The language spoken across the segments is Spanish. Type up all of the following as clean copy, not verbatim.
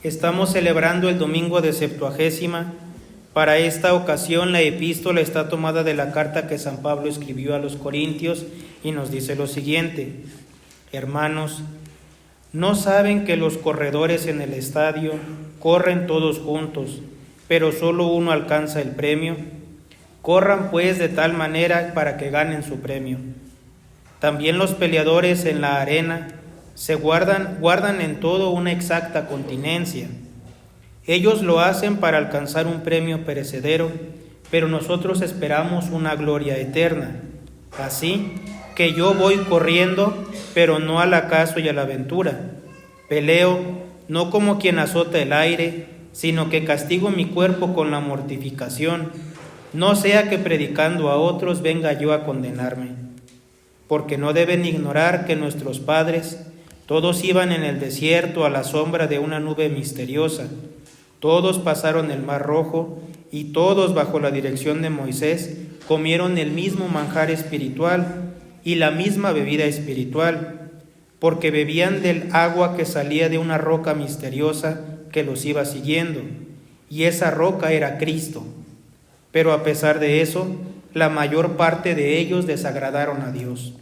Estamos celebrando el domingo de Septuagésima. Para esta ocasión la epístola está tomada de la carta que San Pablo escribió a los Corintios y nos dice lo siguiente: Hermanos, ¿no saben que los corredores en el estadio corren todos juntos, pero solo uno alcanza el premio? Corran pues de tal manera para que ganen su premio. También los peleadores en la arena guardan en todo una exacta continencia. Ellos lo hacen para alcanzar un premio perecedero, pero nosotros esperamos una gloria eterna. Así que yo voy corriendo, pero no al acaso y a la aventura. Peleo no como quien azota el aire, sino que castigo mi cuerpo con la mortificación, no sea que predicando a otros venga yo a condenarme. Porque no deben ignorar que nuestros padres todos iban en el desierto a la sombra de una nube misteriosa. Todos pasaron el Mar Rojo y todos, bajo la dirección de Moisés, comieron el mismo manjar espiritual y la misma bebida espiritual, porque bebían del agua que salía de una roca misteriosa que los iba siguiendo, y esa roca era Cristo. Pero a pesar de eso, la mayor parte de ellos desagradaron a Dios.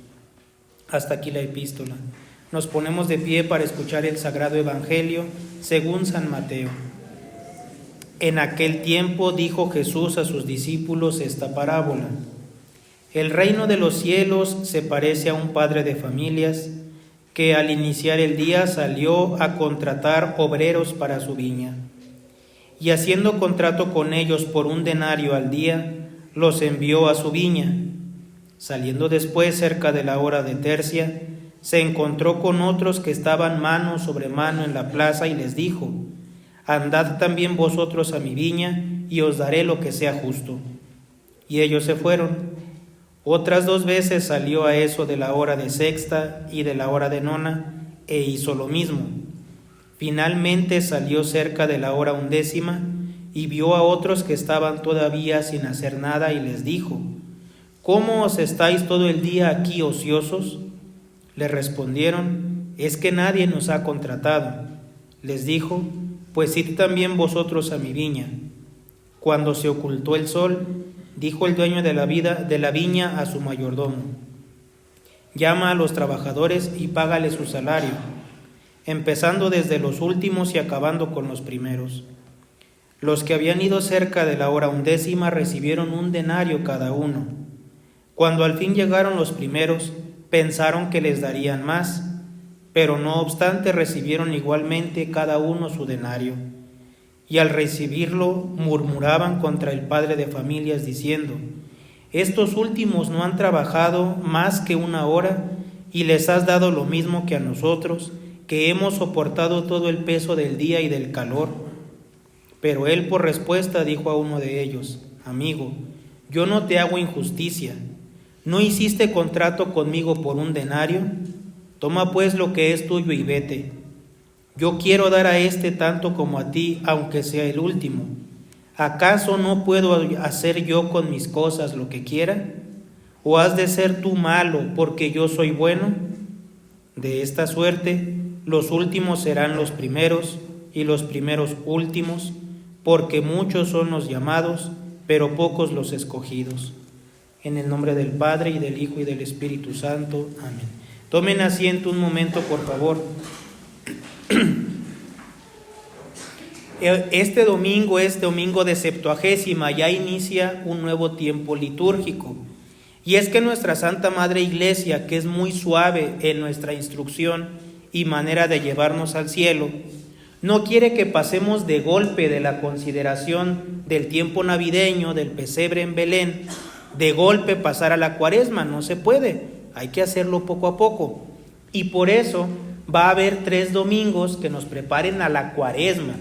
Hasta aquí la epístola. Nos ponemos de pie para escuchar el Sagrado Evangelio según San Mateo. En aquel tiempo dijo Jesús a sus discípulos esta parábola: El reino de los cielos se parece a un padre de familias que al iniciar el día salió a contratar obreros para su viña. Y haciendo contrato con ellos por 1 denario al día, los envió a su viña. Saliendo después cerca de la hora de tercia, se encontró con otros que estaban mano sobre mano en la plaza y les dijo: Andad también vosotros a mi viña y os daré lo que sea justo. Y ellos se fueron. Otras 2 veces salió a eso de la hora de sexta y de la hora de nona, e hizo lo mismo. Finalmente salió cerca de la hora 11 y vio a otros que estaban todavía sin hacer nada y les dijo: ¿Cómo os estáis todo el día aquí ociosos? Le respondieron: Es que nadie nos ha contratado. Les dijo: Pues id también vosotros a mi viña. Cuando se ocultó el sol, dijo el dueño de la viña a su mayordomo: Llama a los trabajadores y págale su salario, empezando desde los últimos y acabando con los primeros. Los que habían ido cerca de la hora 11 recibieron 1 denario cada uno. Cuando al fin llegaron los primeros, pensaron que les darían más, pero no obstante recibieron igualmente cada uno su denario. Y al recibirlo murmuraban contra el padre de familias diciendo: Estos últimos no han trabajado más que 1 hora y les has dado lo mismo que a nosotros, que hemos soportado todo el peso del día y del calor. Pero él por respuesta dijo a uno de ellos: Amigo, yo no te hago injusticia. ¿No hiciste contrato conmigo por 1 denario? Toma pues lo que es tuyo y vete. Yo quiero dar a este tanto como a ti, aunque sea el último. ¿Acaso no puedo hacer yo con mis cosas lo que quiera? ¿O has de ser tú malo porque yo soy bueno? De esta suerte, los últimos serán los primeros y los primeros últimos, porque muchos son los llamados, pero pocos los escogidos. En el nombre del Padre, y del Hijo, y del Espíritu Santo. Amén. Tomen asiento un momento, por favor. Este domingo es domingo de Septuagésima, ya inicia un nuevo tiempo litúrgico. Y es que nuestra Santa Madre Iglesia, que es muy suave en nuestra instrucción y manera de llevarnos al cielo, no quiere que pasemos de golpe de la consideración del tiempo navideño, del pesebre en Belén, de golpe pasar a la Cuaresma. No se puede, hay que hacerlo poco a poco. Y por eso va a haber 3 domingos que nos preparen a la Cuaresma,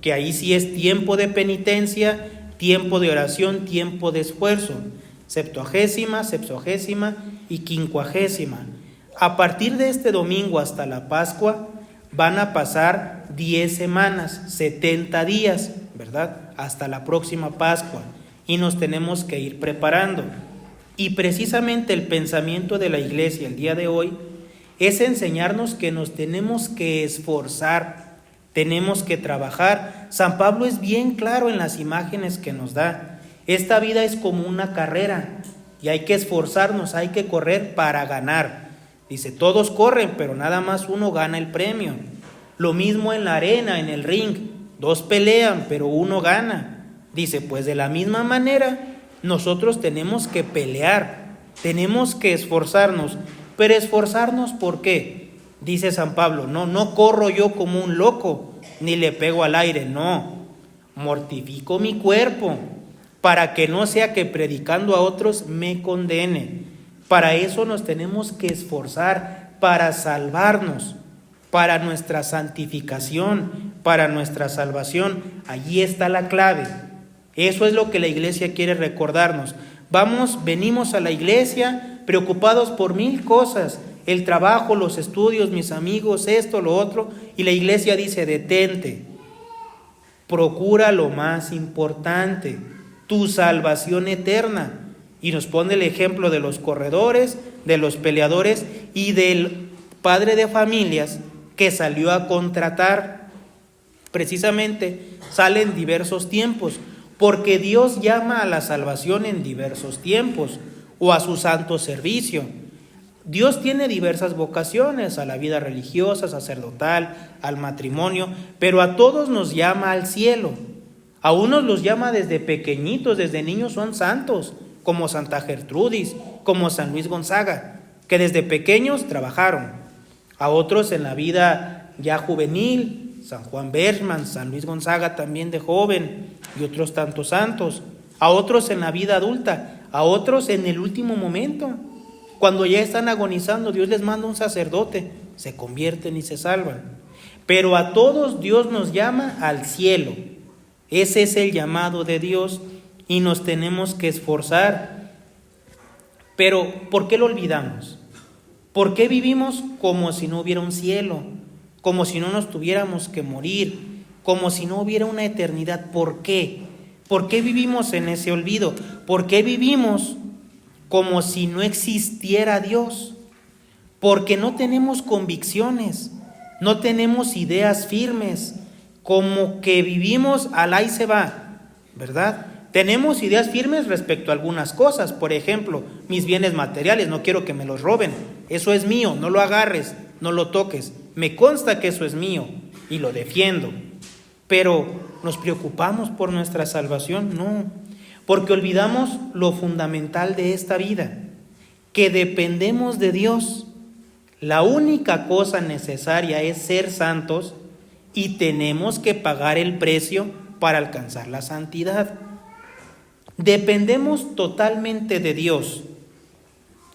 que ahí sí es tiempo de penitencia, tiempo de oración, tiempo de esfuerzo. Septuagésima, sexagésima y quincuagésima. A partir de este domingo hasta la Pascua van a pasar 10 semanas, 70 días, ¿verdad? Hasta la próxima Pascua. Y nos tenemos que ir preparando. Y precisamente el pensamiento de la Iglesia el día de hoy es enseñarnos que nos tenemos que esforzar tenemos que trabajar. San Pablo es bien claro en las imágenes que nos da. Esta vida es como una carrera y hay que esforzarnos, hay que correr para ganar. Dice, todos corren, pero nada más uno gana el premio. Lo mismo en la arena, en el ring, 2 pelean, pero uno gana. Dice, pues de la misma manera, nosotros tenemos que pelear, tenemos que esforzarnos. Pero esforzarnos, ¿por qué? Dice San Pablo, no corro yo como un loco, ni le pego al aire, no. Mortifico mi cuerpo, para que no sea que predicando a otros me condene. Para eso nos tenemos que esforzar, para salvarnos, para nuestra santificación, para nuestra salvación. Allí está la clave. Eso es lo que la iglesia quiere recordarnos. Venimos a la iglesia preocupados por 1000 cosas, el trabajo, los estudios, mis amigos, esto, lo otro, y la iglesia dice, detente, procura lo más importante, tu salvación eterna. Y nos pone el ejemplo de los corredores, de los peleadores y del padre de familias que salió a contratar. Precisamente sale en diversos tiempos, porque Dios llama a la salvación en diversos tiempos o a su santo servicio. Dios tiene diversas vocaciones, a la vida religiosa, sacerdotal, al matrimonio, pero a todos nos llama al cielo. A unos los llama desde pequeñitos, desde niños son santos, como Santa Gertrudis, como San Luis Gonzaga, que desde pequeños trabajaron. A otros en la vida ya juvenil, San Juan Berchmans, San Luis Gonzaga también de joven, y otros tantos santos. A otros en la vida adulta, a otros en el último momento. Cuando ya están agonizando, Dios les manda un sacerdote, se convierten y se salvan. Pero a todos Dios nos llama al cielo. Ese es el llamado de Dios y nos tenemos que esforzar. Pero ¿por qué lo olvidamos? ¿Por qué vivimos como si no hubiera un cielo? Como si no nos tuviéramos que morir, como si no hubiera una eternidad. ¿Por qué? ¿Por qué vivimos en ese olvido? ¿Por qué vivimos como si no existiera Dios? Porque no tenemos convicciones, no tenemos ideas firmes, como que vivimos al ahí se va, ¿verdad? Tenemos ideas firmes respecto a algunas cosas, por ejemplo, mis bienes materiales, no quiero que me los roben, eso es mío, no lo agarres, no lo toques, me consta que eso es mío y lo defiendo. Pero ¿nos preocupamos por nuestra salvación? No, porque olvidamos lo fundamental de esta vida, que dependemos de Dios. La única cosa necesaria es ser santos y tenemos que pagar el precio para alcanzar la santidad. Dependemos totalmente de Dios.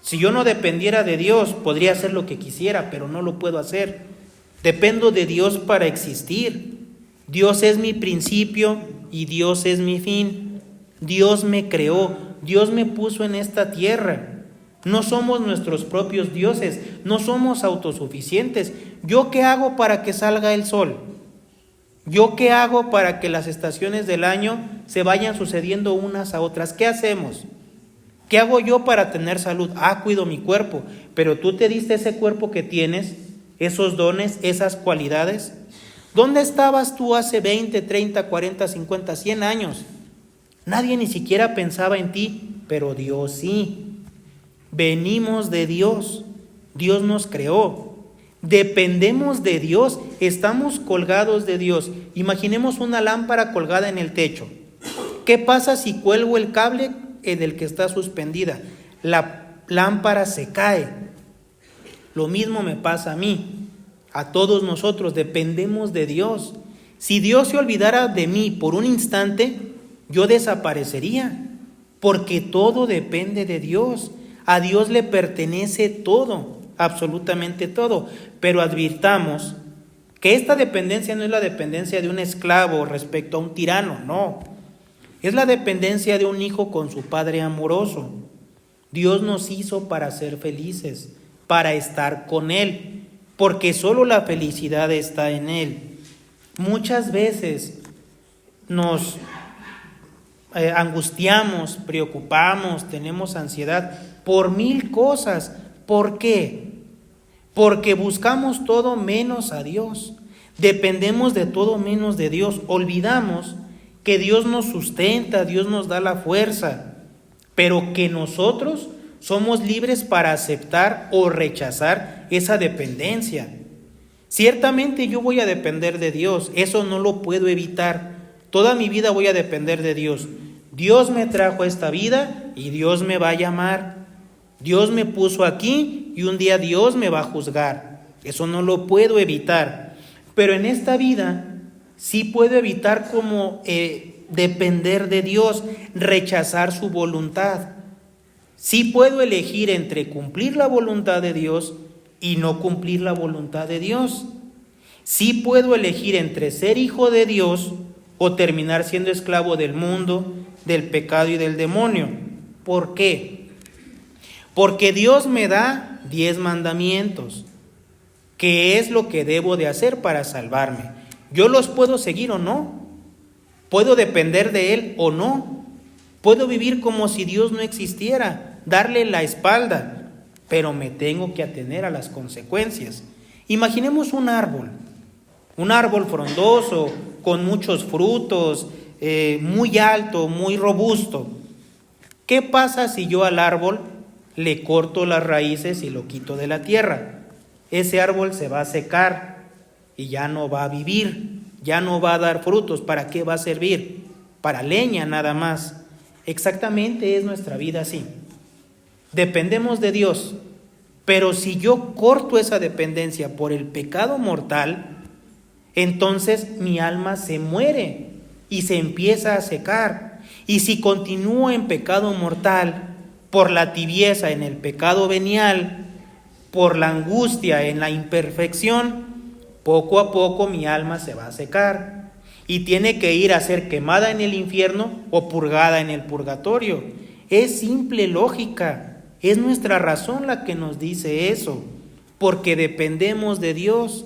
Si yo no dependiera de Dios, podría hacer lo que quisiera, pero no lo puedo hacer. Dependo de Dios para existir. Dios es mi principio y Dios es mi fin. Dios me creó, Dios me puso en esta tierra. No somos nuestros propios dioses, no somos autosuficientes. ¿Yo qué hago para que salga el sol? ¿Yo qué hago para que las estaciones del año se vayan sucediendo unas a otras? ¿Qué hacemos? ¿Qué hago yo para tener salud? Cuido mi cuerpo, pero tú te diste ese cuerpo que tienes, esos dones, esas cualidades. ¿Dónde estabas tú hace 20, 30, 40, 50, 100 años? Nadie ni siquiera pensaba en ti, pero Dios sí. Venimos de Dios, Dios nos creó, dependemos de Dios, estamos colgados de Dios. Imaginemos una lámpara colgada en el techo. ¿Qué pasa si cuelgo el cable en el que está suspendida? La lámpara se cae. Lo mismo me pasa a mí, a todos nosotros, dependemos de Dios. Si Dios se olvidara de mí por un instante, yo desaparecería, porque todo depende de Dios. A Dios le pertenece todo, absolutamente todo. Pero advirtamos que esta dependencia no es la dependencia de un esclavo respecto a un tirano, no. Es la dependencia de un hijo con su padre amoroso. Dios nos hizo para ser felices, para estar con Él, porque solo la felicidad está en Él. Muchas veces nos angustiamos, preocupamos, tenemos ansiedad por 1000 cosas. ¿Por qué? Porque buscamos todo menos a Dios. Dependemos de todo menos de Dios. Olvidamos que Dios nos sustenta, Dios nos da la fuerza, pero que nosotros somos libres para aceptar o rechazar esa dependencia. Ciertamente yo voy a depender de Dios, eso no lo puedo evitar. Toda mi vida voy a depender de Dios. Dios me trajo a esta vida y Dios me va a llamar. Dios me puso aquí y un día Dios me va a juzgar. Eso no lo puedo evitar. Pero en esta vida sí puedo evitar como depender de Dios, rechazar su voluntad. Sí puedo elegir entre cumplir la voluntad de Dios y no cumplir la voluntad de Dios. Sí puedo elegir entre ser hijo de Dios o terminar siendo esclavo del mundo, del pecado y del demonio. ¿Por qué? Porque Dios me da 10 mandamientos, que es lo que debo de hacer para salvarme. Yo los puedo seguir o no, puedo depender de Él o no, puedo vivir como si Dios no existiera, darle la espalda, pero me tengo que atener a las consecuencias. Imaginemos un árbol frondoso, con muchos frutos, muy alto, muy robusto. ¿Qué pasa si yo al árbol le corto las raíces y lo quito de la tierra? Ese árbol se va a secar y ya no va a vivir, ya no va a dar frutos. ¿Para qué va a servir? Para leña nada más. Exactamente es nuestra vida así. Dependemos de Dios, pero si yo corto esa dependencia por el pecado mortal, entonces mi alma se muere y se empieza a secar. Y si continúo en pecado mortal, por la tibieza en el pecado venial, por la angustia en la imperfección, poco a poco mi alma se va a secar y tiene que ir a ser quemada en el infierno o purgada en el purgatorio. Es simple lógica, es nuestra razón la que nos dice eso, porque dependemos de Dios.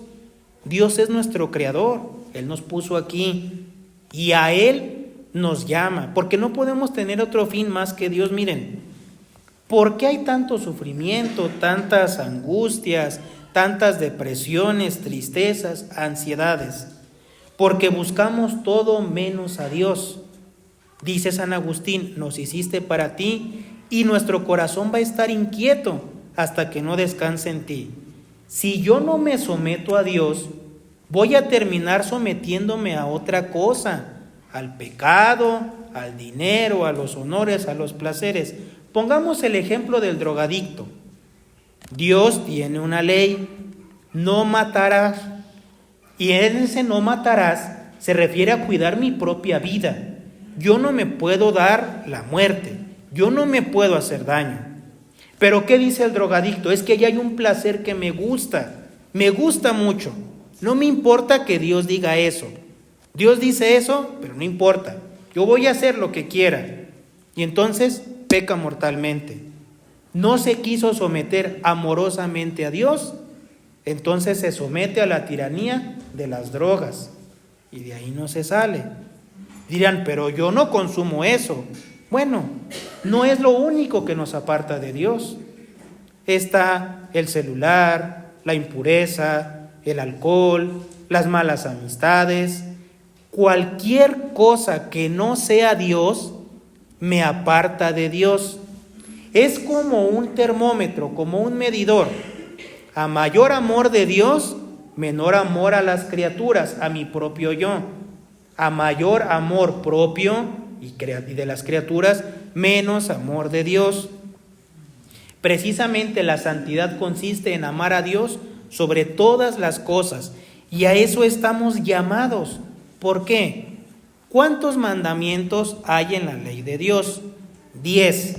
Dios es nuestro creador, Él nos puso aquí y a Él nos llama, porque no podemos tener otro fin más que Dios. Miren, ¿por qué hay tanto sufrimiento, tantas angustias, tantas depresiones, tristezas, ansiedades? Porque buscamos todo menos a Dios. Dice San Agustín, nos hiciste para ti y nuestro corazón va a estar inquieto hasta que no descanse en ti. Si yo no me someto a Dios, voy a terminar sometiéndome a otra cosa, al pecado, al dinero, a los honores, a los placeres. Pongamos el ejemplo del drogadicto. Dios tiene una ley, no matarás. Y en ese no matarás se refiere a cuidar mi propia vida. Yo no me puedo dar la muerte, yo no me puedo hacer daño. Pero ¿qué dice el drogadicto? Es que ya hay un placer que me gusta mucho. No me importa que Dios diga eso. Dios dice eso, pero no importa. Yo voy a hacer lo que quiera. Y entonces peca mortalmente. No se quiso someter amorosamente a Dios, entonces se somete a la tiranía de las drogas. Y de ahí no se sale. Dirán, pero yo no consumo eso. Bueno, no es lo único que nos aparta de Dios. Está el celular, la impureza, el alcohol, las malas amistades. Cualquier cosa que no sea Dios me aparta de Dios. Es como un termómetro, como un medidor. A mayor amor de Dios, menor amor a las criaturas, a mi propio yo. A mayor amor propio y de las criaturas, menos amor de Dios. Precisamente la santidad consiste en amar a Dios sobre todas las cosas, y a eso estamos llamados. ¿Por qué? ¿Cuántos mandamientos hay en la ley de Dios? 10.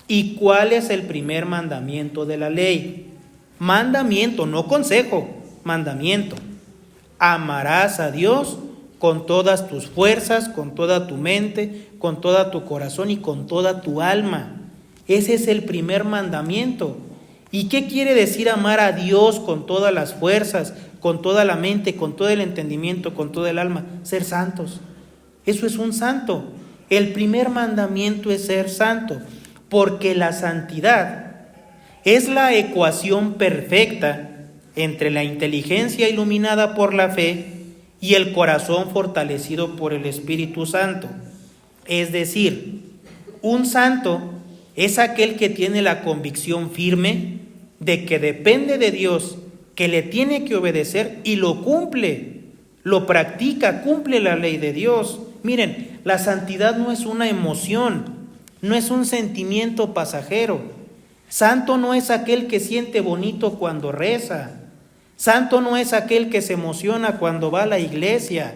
¿Y cuál es el primer mandamiento de la ley? Mandamiento, no consejo, mandamiento. Amarás a Dios con todas tus fuerzas, con toda tu mente, con todo tu corazón y con toda tu alma. Ese es el primer mandamiento. ¿Y qué quiere decir amar a Dios con todas las fuerzas, con toda la mente, con todo el entendimiento, con todo el alma? Ser santos. Eso es un santo. El primer mandamiento es ser santo, porque la santidad es la ecuación perfecta entre la inteligencia iluminada por la fe y el corazón fortalecido por el Espíritu Santo. Es decir, un santo es aquel que tiene la convicción firme de que depende de Dios, que le tiene que obedecer y lo cumple, lo practica, cumple la ley de Dios. Miren, la santidad no es una emoción, no es un sentimiento pasajero. Santo no es aquel que siente bonito cuando reza. Santo no es aquel que se emociona cuando va a la iglesia.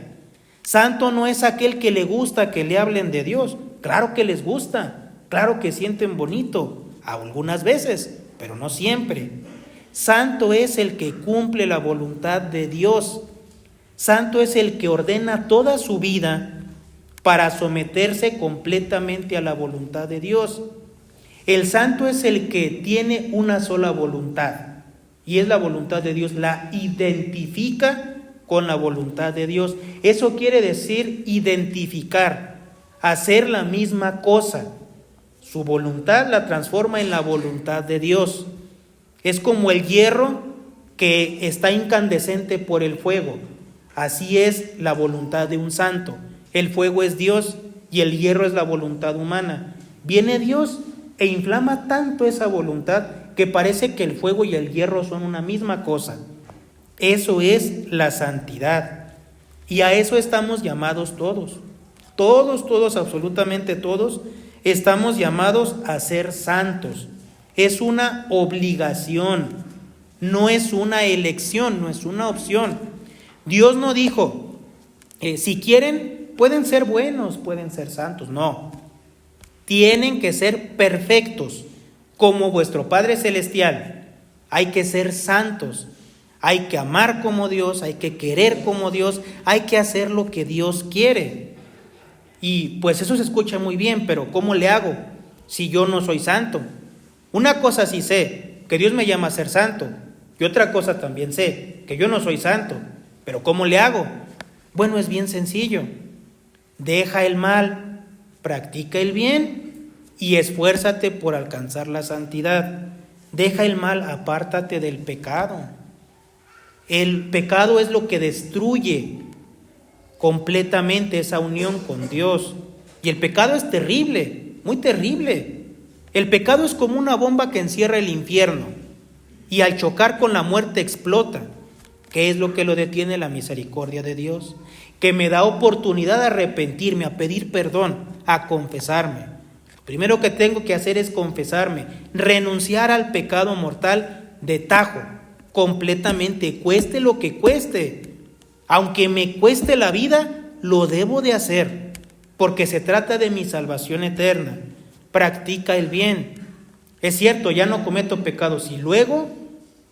Santo no es aquel que le gusta que le hablen de Dios. Claro que les gusta, claro que sienten bonito, algunas veces, pero no siempre. Santo es el que cumple la voluntad de Dios. Santo es el que ordena toda su vida para someterse completamente a la voluntad de Dios. El santo es el que tiene una sola voluntad, y es la voluntad de Dios, la identifica con la voluntad de Dios. Eso quiere decir identificar, hacer la misma cosa. Su voluntad la transforma en la voluntad de Dios. Es como el hierro que está incandescente por el fuego. Así es la voluntad de un santo. El fuego es Dios y el hierro es la voluntad humana. Viene Dios e inflama tanto esa voluntad que parece que el fuego y el hierro son una misma cosa. Eso es la santidad. Y a eso estamos llamados todos. Todos, absolutamente todos, estamos llamados a ser santos. Es una obligación, no es una elección, no es una opción. Dios no dijo, si quieren, pueden ser buenos, pueden ser santos. No, tienen que ser perfectos, como vuestro Padre Celestial. Hay que ser santos, hay que amar como Dios, hay que querer como Dios, hay que hacer lo que Dios quiere. Y pues eso se escucha muy bien, pero ¿cómo le hago si yo no soy santo? Una cosa sí sé, que Dios me llama a ser santo, y otra cosa también sé, que yo no soy santo. Pero ¿cómo le hago? Bueno, es bien sencillo. Deja el mal, practica el bien y esfuérzate por alcanzar la santidad. Deja el mal, apártate del pecado. El pecado es lo que destruye completamente esa unión con Dios. Y el pecado es terrible, muy terrible. El pecado es como una bomba que encierra el infierno y al chocar con la muerte explota. ¿Qué es lo que lo detiene? La misericordia de Dios, que me da oportunidad de arrepentirme, a pedir perdón, a confesarme. Lo primero que tengo que hacer es confesarme, renunciar al pecado mortal de tajo, completamente, cueste lo que cueste. Aunque me cueste la vida, lo debo de hacer, porque se trata de mi salvación eterna. Practica el bien. Es cierto, ya no cometo pecados y luego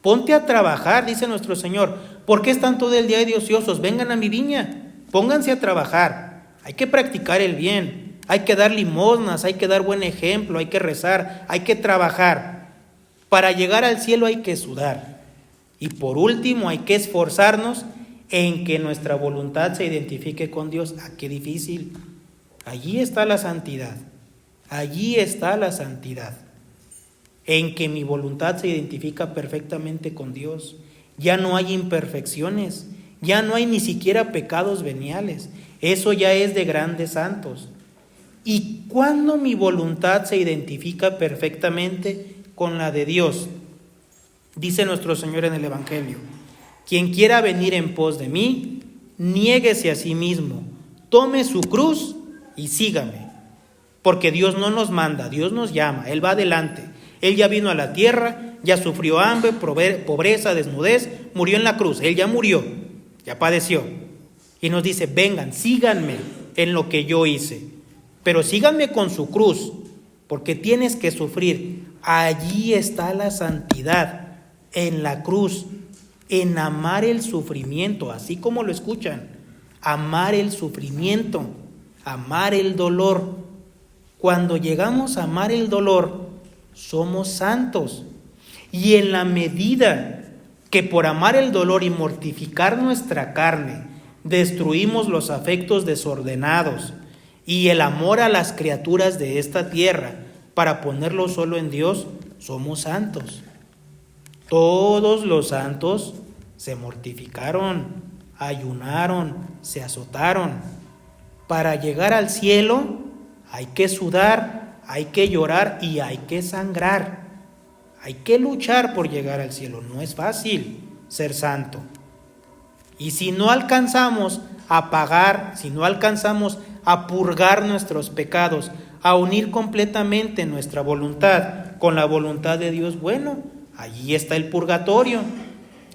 ponte a trabajar, dice nuestro Señor. ¿Por qué están todo el día de ociosos? Vengan a mi viña, pónganse a trabajar. Hay que practicar el bien, hay que dar limosnas, hay que dar buen ejemplo, hay que rezar, hay que trabajar. Para llegar al cielo hay que sudar. Y por último hay que esforzarnos en que nuestra voluntad se identifique con Dios. ¡Ah, qué difícil! Allí está la santidad, allí está la santidad. En que mi voluntad se identifica perfectamente con Dios. Ya no hay imperfecciones, ya no hay ni siquiera pecados veniales. Eso ya es de grandes santos. Y cuando mi voluntad se identifica perfectamente con la de Dios, dice nuestro Señor en el Evangelio: quien quiera venir en pos de mí, niéguese a sí mismo, tome su cruz y sígame. Porque Dios no nos manda, Dios nos llama, Él va adelante. Él ya vino a la tierra, ya sufrió hambre, pobreza, desnudez, murió en la cruz. Él ya murió, ya padeció. Y nos dice, vengan, síganme en lo que yo hice. Pero síganme con su cruz, porque tienes que sufrir. Allí está la santidad, en la cruz, en amar el sufrimiento, así como lo escuchan. Amar el sufrimiento, amar el dolor. Cuando llegamos a amar el dolor, somos santos. Y en la medida que por amar el dolor y mortificar nuestra carne, destruimos los afectos desordenados y el amor a las criaturas de esta tierra para ponerlo solo en Dios, somos santos. Todos los santos se mortificaron, ayunaron, se azotaron. Para llegar al cielo hay que sudar, hay que llorar y hay que sangrar. Hay que luchar por llegar al cielo. No es fácil ser santo. Y si no alcanzamos a pagar, si no alcanzamos a purgar nuestros pecados, a unir completamente nuestra voluntad con la voluntad de Dios, bueno, allí está el purgatorio.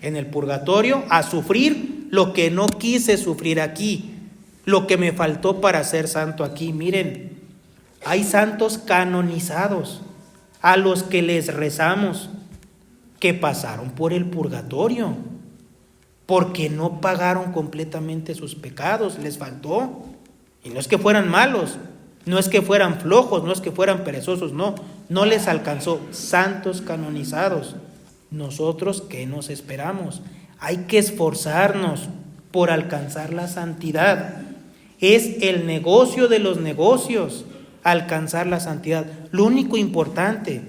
En el purgatorio, a sufrir lo que no quise sufrir aquí, lo que me faltó para ser santo aquí. Miren, hay santos canonizados a los que les rezamos, que pasaron por el purgatorio, porque no pagaron completamente sus pecados, les faltó. Y no es que fueran malos, no es que fueran flojos, no es que fueran perezosos, no les alcanzó. Santos canonizados. Nosotros, ¿qué nos esperamos? Hay que esforzarnos por alcanzar la santidad. Es el negocio de los negocios, alcanzar la santidad. Lo único importante,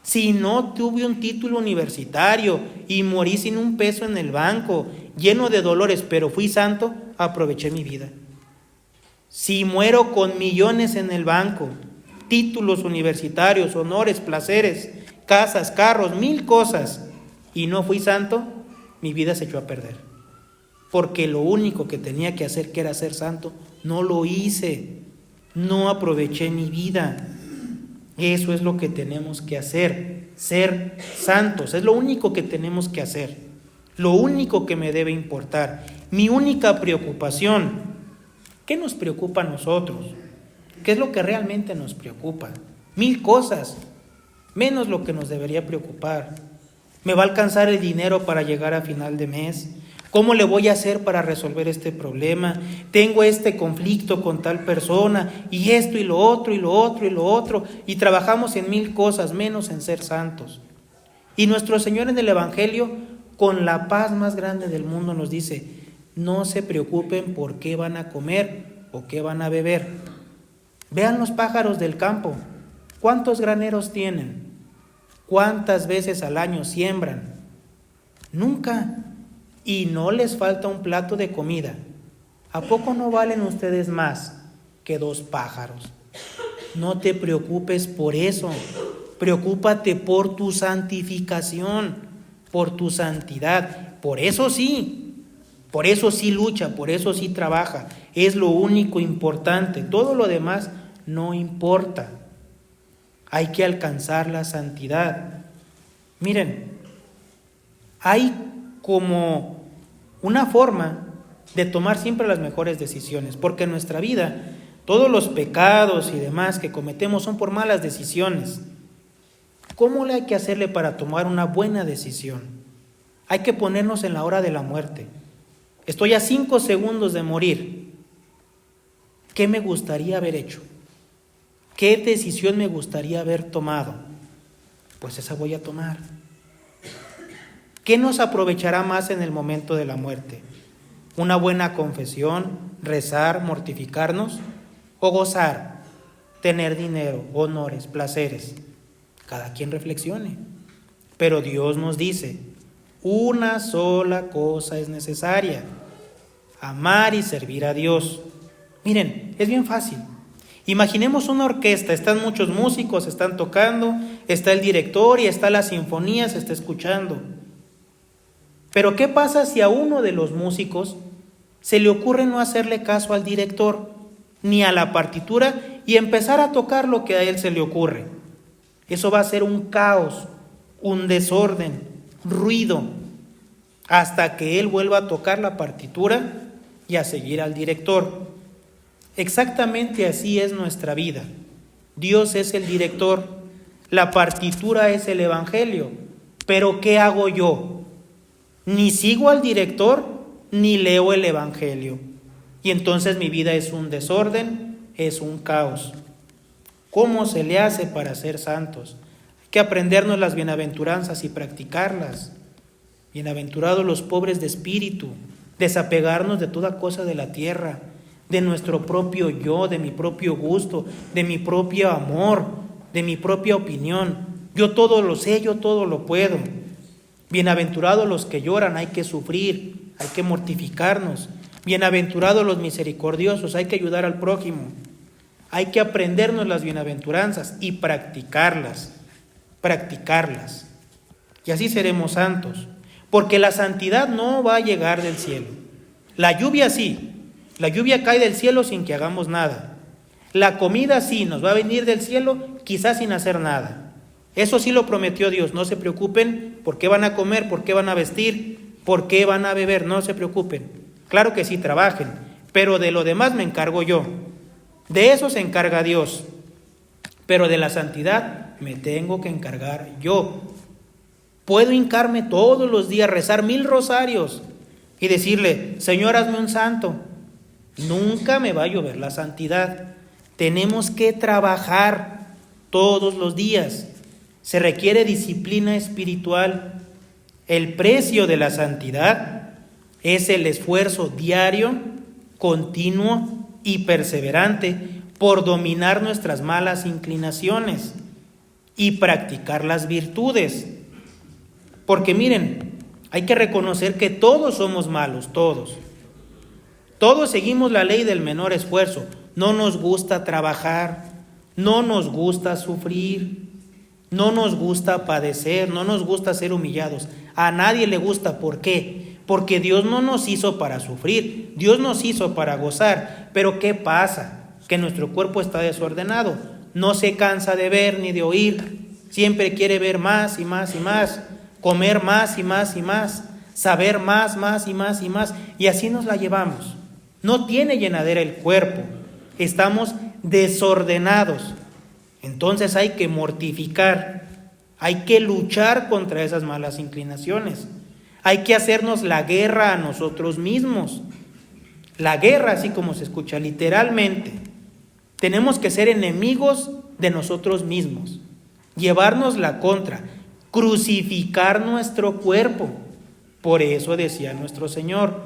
si no tuve un título universitario y morí sin un peso en el banco, lleno de dolores, pero fui santo, aproveché mi vida. Si muero con millones en el banco, títulos universitarios, honores, placeres, casas, carros, 1000 cosas, y no fui santo, mi vida se echó a perder. Porque lo único que tenía que hacer, que era ser santo, no lo hice. No aproveché mi vida. Eso es lo que tenemos que hacer, ser santos. Es lo único que tenemos que hacer. Lo único que me debe importar. Mi única preocupación. ¿Qué nos preocupa a nosotros? ¿Qué es lo que realmente nos preocupa? 1000 cosas, menos lo que nos debería preocupar. ¿Me va a alcanzar el dinero para llegar a final de mes? ¿Cómo le voy a hacer para resolver este problema? Tengo este conflicto con tal persona, y esto y lo otro, y lo otro, y lo otro, y trabajamos en 1000 cosas, menos en ser santos. Y nuestro Señor en el Evangelio, con la paz más grande del mundo, nos dice: no se preocupen por qué van a comer o qué van a beber. Vean los pájaros del campo, ¿cuántos graneros tienen? ¿Cuántas veces al año siembran? Nunca. Y no les falta un plato de comida. ¿A poco no valen ustedes más que 2 pájaros? No te preocupes por eso. Preocúpate por tu santificación, por tu santidad. Por eso sí lucha, por eso sí trabaja. Es lo único importante. Todo lo demás no importa. Hay que alcanzar la santidad. Miren, hay como una forma de tomar siempre las mejores decisiones, porque en nuestra vida todos los pecados y demás que cometemos son por malas decisiones. ¿Cómo le hay que hacerle para tomar una buena decisión? Hay que ponernos en la hora de la muerte. Estoy a 5 segundos de morir. ¿Qué me gustaría haber hecho? ¿Qué decisión me gustaría haber tomado? Pues esa voy a tomar. ¿Qué nos aprovechará más en el momento de la muerte? ¿Una buena confesión, rezar, mortificarnos? ¿O gozar, tener dinero, honores, placeres? Cada quien reflexione. Pero Dios nos dice: una sola cosa es necesaria: amar y servir a Dios. Miren, es bien fácil. Imaginemos una orquesta, están muchos músicos, están tocando, está el director y está la sinfonía, se está escuchando. Pero ¿qué pasa si a uno de los músicos se le ocurre no hacerle caso al director ni a la partitura y empezar a tocar lo que a él se le ocurre? Eso va a ser un caos, un desorden, ruido, hasta que él vuelva a tocar la partitura y a seguir al director. Exactamente así es nuestra vida. Dios es el director, la partitura es el Evangelio. Pero ¿qué hago yo? Ni sigo al director, ni leo el Evangelio. Y entonces mi vida es un desorden, es un caos. ¿Cómo se le hace para ser santos? Hay que aprendernos las bienaventuranzas y practicarlas. Bienaventurados los pobres de espíritu, desapegarnos de toda cosa de la tierra, de nuestro propio yo, de mi propio gusto, de mi propio amor, de mi propia opinión. Yo todo lo sé, yo todo lo puedo. Bienaventurados los que lloran, hay que sufrir, hay que mortificarnos. Bienaventurados los misericordiosos, hay que ayudar al prójimo. Hay que aprendernos las bienaventuranzas y practicarlas. Y así seremos santos. Porque la santidad no va a llegar del cielo. La lluvia sí, la lluvia cae del cielo sin que hagamos nada. La comida sí, nos va a venir del cielo quizás sin hacer nada. Eso sí lo prometió Dios, no se preocupen por qué van a comer, por qué van a vestir, por qué van a beber, no se preocupen. Claro que sí, trabajen, pero de lo demás me encargo yo. De eso se encarga Dios, pero de la santidad me tengo que encargar yo. Puedo hincarme todos los días, rezar 1000 rosarios y decirle, Señor, hazme un santo. Nunca me va a llover la santidad. Tenemos que trabajar todos los días. Se requiere disciplina espiritual. El precio de la santidad es el esfuerzo diario, continuo y perseverante por dominar nuestras malas inclinaciones y practicar las virtudes. Porque miren, hay que reconocer que todos somos malos, todos. Todos seguimos la ley del menor esfuerzo. No nos gusta trabajar, no nos gusta sufrir, no nos gusta padecer, no nos gusta ser humillados. A nadie le gusta. ¿Por qué? Porque Dios no nos hizo para sufrir, Dios nos hizo para gozar. Pero ¿qué pasa? Que nuestro cuerpo está desordenado, no se cansa de ver ni de oír, siempre quiere ver más y más y más, comer más y más y más, saber más y más y más, y así nos la llevamos. No tiene llenadera el cuerpo, estamos desordenados. Entonces hay que mortificar, hay que luchar contra esas malas inclinaciones, hay que hacernos la guerra a nosotros mismos. La guerra, así como se escucha, literalmente. Tenemos que ser enemigos de nosotros mismos, llevarnos la contra, crucificar nuestro cuerpo. Por eso decía nuestro Señor,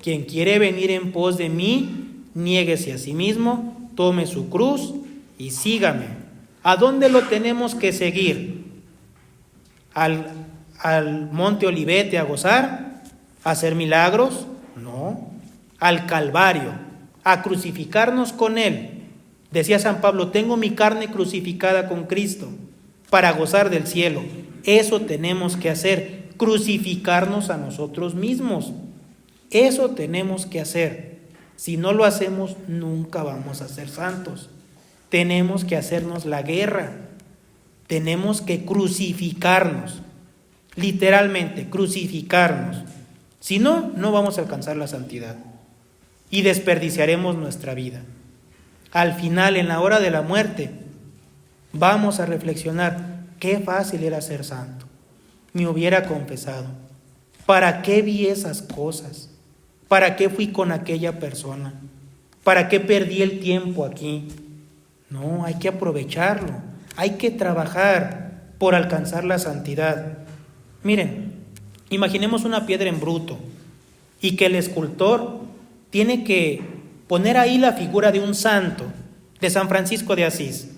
quien quiere venir en pos de mí, niéguese a sí mismo, tome su cruz y sígame. ¿A dónde lo tenemos que seguir? ¿Al monte Olivete a gozar? ¿A hacer milagros? No. Al Calvario, a crucificarnos con Él. Decía San Pablo, tengo mi carne crucificada con Cristo para gozar del cielo. Eso tenemos que hacer, crucificarnos a nosotros mismos. Eso tenemos que hacer. Si no lo hacemos, nunca vamos a ser santos. Tenemos que hacernos la guerra. Tenemos que crucificarnos. Literalmente, crucificarnos. Si no, no vamos a alcanzar la santidad. Y desperdiciaremos nuestra vida. Al final, en la hora de la muerte, vamos a reflexionar, qué fácil era ser santo. Me hubiera confesado. ¿Para qué vi esas cosas? ¿Para qué fui con aquella persona? ¿Para qué perdí el tiempo aquí? No, hay que aprovecharlo. Hay que trabajar por alcanzar la santidad. Miren, imaginemos una piedra en bruto y que el escultor tiene que poner ahí la figura de un santo, de San Francisco de Asís.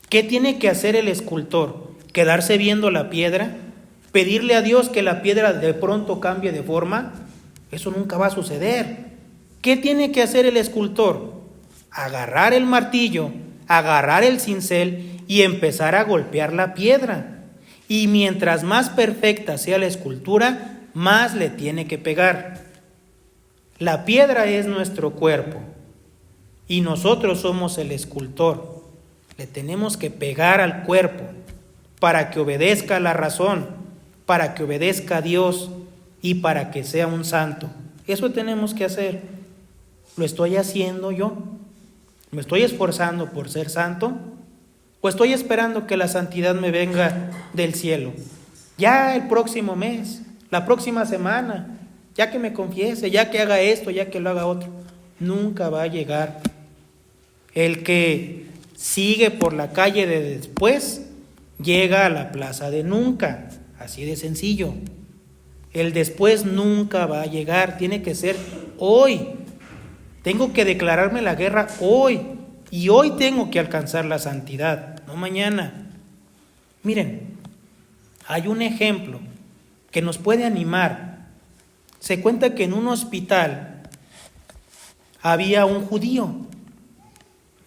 ¿Qué tiene que hacer el escultor? ¿Quedarse viendo la piedra? ¿Pedirle a Dios que la piedra de pronto cambie de forma? Eso nunca va a suceder. ¿Qué tiene que hacer el escultor? Agarrar el martillo, agarrar el cincel y empezar a golpear la piedra. Y mientras más perfecta sea la escultura, más le tiene que pegar. La piedra es nuestro cuerpo y nosotros somos el escultor. Le tenemos que pegar al cuerpo para que obedezca a la razón, para que obedezca a Dios y para que sea un santo. Eso tenemos que hacer. ¿Lo estoy haciendo yo? ¿Me estoy esforzando por ser santo? ¿O estoy esperando que la santidad me venga del cielo? Ya el próximo mes, la próxima semana, ya que me confiese, ya que haga esto, ya que lo haga otro. Nunca va a llegar. El que sigue por la calle de después, llega a la plaza de nunca. Así de sencillo. El después nunca va a llegar, tiene que ser hoy. Tengo que declararme la guerra hoy. Y hoy tengo que alcanzar la santidad, no mañana. Miren, hay un ejemplo que nos puede animar. Se cuenta que en un hospital había un judío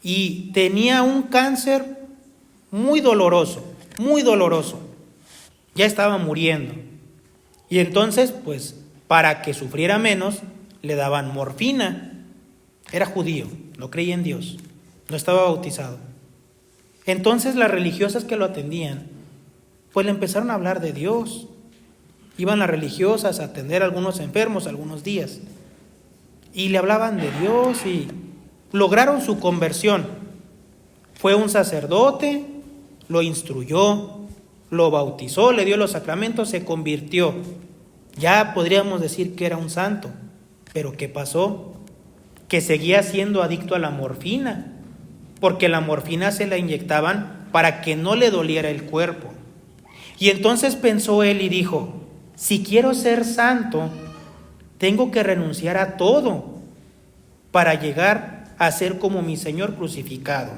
y tenía un cáncer muy doloroso, muy doloroso. Ya estaba muriendo. Y entonces, pues, para que sufriera menos, le daban morfina. Era judío, no creía en Dios, no estaba bautizado. Entonces las religiosas que lo atendían, pues le empezaron a hablar de Dios. Iban las religiosas a atender a algunos enfermos algunos días. Y le hablaban de Dios y lograron su conversión. Fue un sacerdote, lo instruyó, lo bautizó, le dio los sacramentos, se convirtió. Ya podríamos decir que era un santo. Pero ¿qué pasó? Que seguía siendo adicto a la morfina, porque la morfina se la inyectaban para que no le doliera el cuerpo. Y entonces pensó él y dijo, si quiero ser santo, tengo que renunciar a todo para llegar a ser como mi Señor crucificado.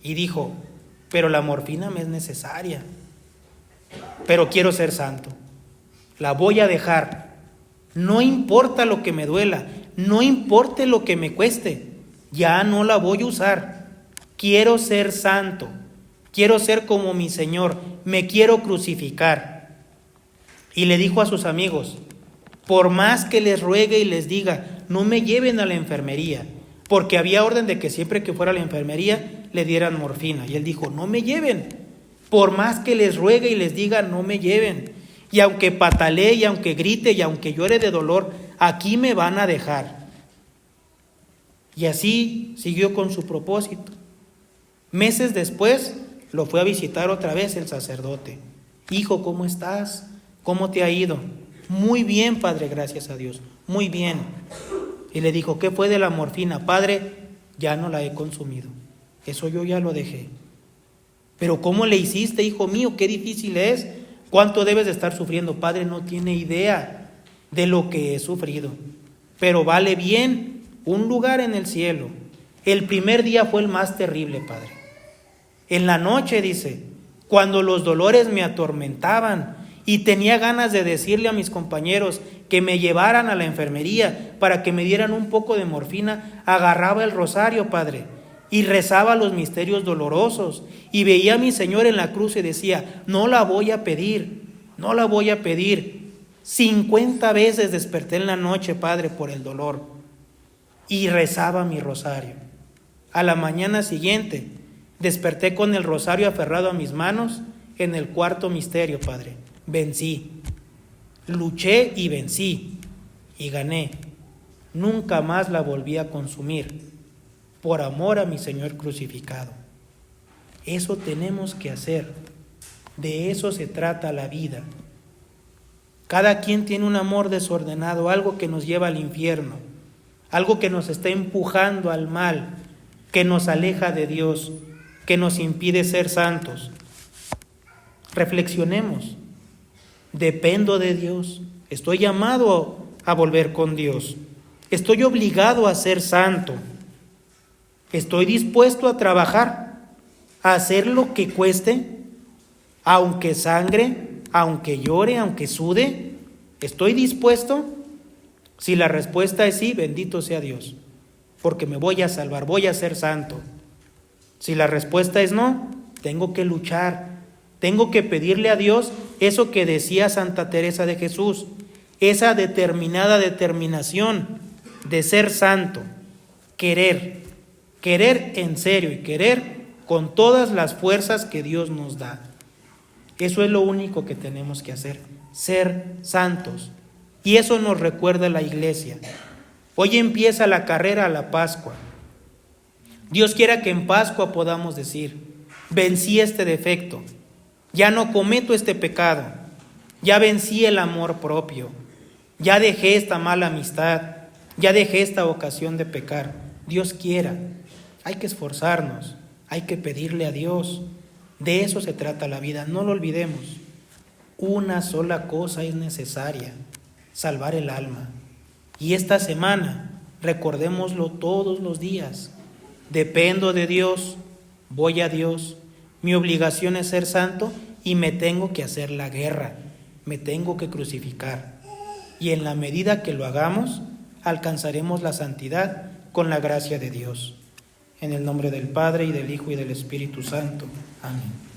Y dijo, pero la morfina me es necesaria, pero quiero ser santo, la voy a dejar, no importa lo que me duela, no importe lo que me cueste, ya no la voy a usar, quiero ser santo, quiero ser como mi Señor, me quiero crucificar. Y le dijo a sus amigos, por más que les ruegue y les diga, no me lleven a la enfermería, porque había orden de que siempre que fuera a la enfermería le dieran morfina. Y él dijo, no me lleven, por más que les ruegue y les diga, no me lleven. Y aunque patalee y aunque grite y aunque llore de dolor, aquí me van a dejar. Y así siguió con su propósito. Meses después lo fue a visitar otra vez el sacerdote. Hijo, ¿cómo estás? ¿Cómo te ha ido? Muy bien, padre, gracias a Dios, muy bien. Y le dijo, ¿qué fue de la morfina? Padre, ya no la he consumido, eso yo ya lo dejé. Pero ¿cómo le hiciste, hijo mío? Qué difícil es. ¿Cuánto debes de estar sufriendo? Padre, no tiene idea de lo que he sufrido, pero vale bien un lugar en el cielo. El primer día fue el más terrible, padre. En la noche, dice, cuando los dolores me atormentaban y tenía ganas de decirle a mis compañeros que me llevaran a la enfermería para que me dieran un poco de morfina, agarraba el rosario, padre, y rezaba los misterios dolorosos y veía a mi Señor en la cruz y decía, no la voy a pedir, no la voy a pedir. 50 veces desperté en la noche, padre, por el dolor y rezaba mi rosario. A la mañana siguiente desperté con el rosario aferrado a mis manos en el cuarto misterio, padre. Vencí, luché y vencí y gané. Nunca más la volví a consumir por amor a mi Señor crucificado. Eso tenemos que hacer. De eso se trata la vida. Cada quien tiene un amor desordenado, algo que nos lleva al infierno, algo que nos está empujando al mal, que nos aleja de Dios, que nos impide ser santos. Reflexionemos. Dependo de Dios, estoy llamado a volver con Dios, estoy obligado a ser santo, estoy dispuesto a trabajar, a hacer lo que cueste, aunque sangre, aunque llore, aunque sude, ¿estoy dispuesto? Si la respuesta es sí, bendito sea Dios, porque me voy a salvar, voy a ser santo. Si la respuesta es no, tengo que luchar. Tengo que pedirle a Dios eso que decía Santa Teresa de Jesús, esa determinada determinación de ser santo, querer en serio y querer con todas las fuerzas que Dios nos da. Eso es lo único que tenemos que hacer, ser santos. Y eso nos recuerda la Iglesia. Hoy empieza la carrera a la Pascua. Dios quiera que en Pascua podamos decir, vencí este defecto. Ya no cometo este pecado, ya vencí el amor propio, ya dejé esta mala amistad, ya dejé esta ocasión de pecar. Dios quiera, hay que esforzarnos, hay que pedirle a Dios. De eso se trata la vida, no lo olvidemos. Una sola cosa es necesaria, salvar el alma. Y esta semana, recordémoslo todos los días, dependo de Dios, voy a Dios. Mi obligación es ser santo y me tengo que hacer la guerra. me tengo que crucificar. Y en la medida que lo hagamos, alcanzaremos la santidad con la gracia de Dios. En el nombre del Padre, y del Hijo, y del Espíritu Santo. Amén.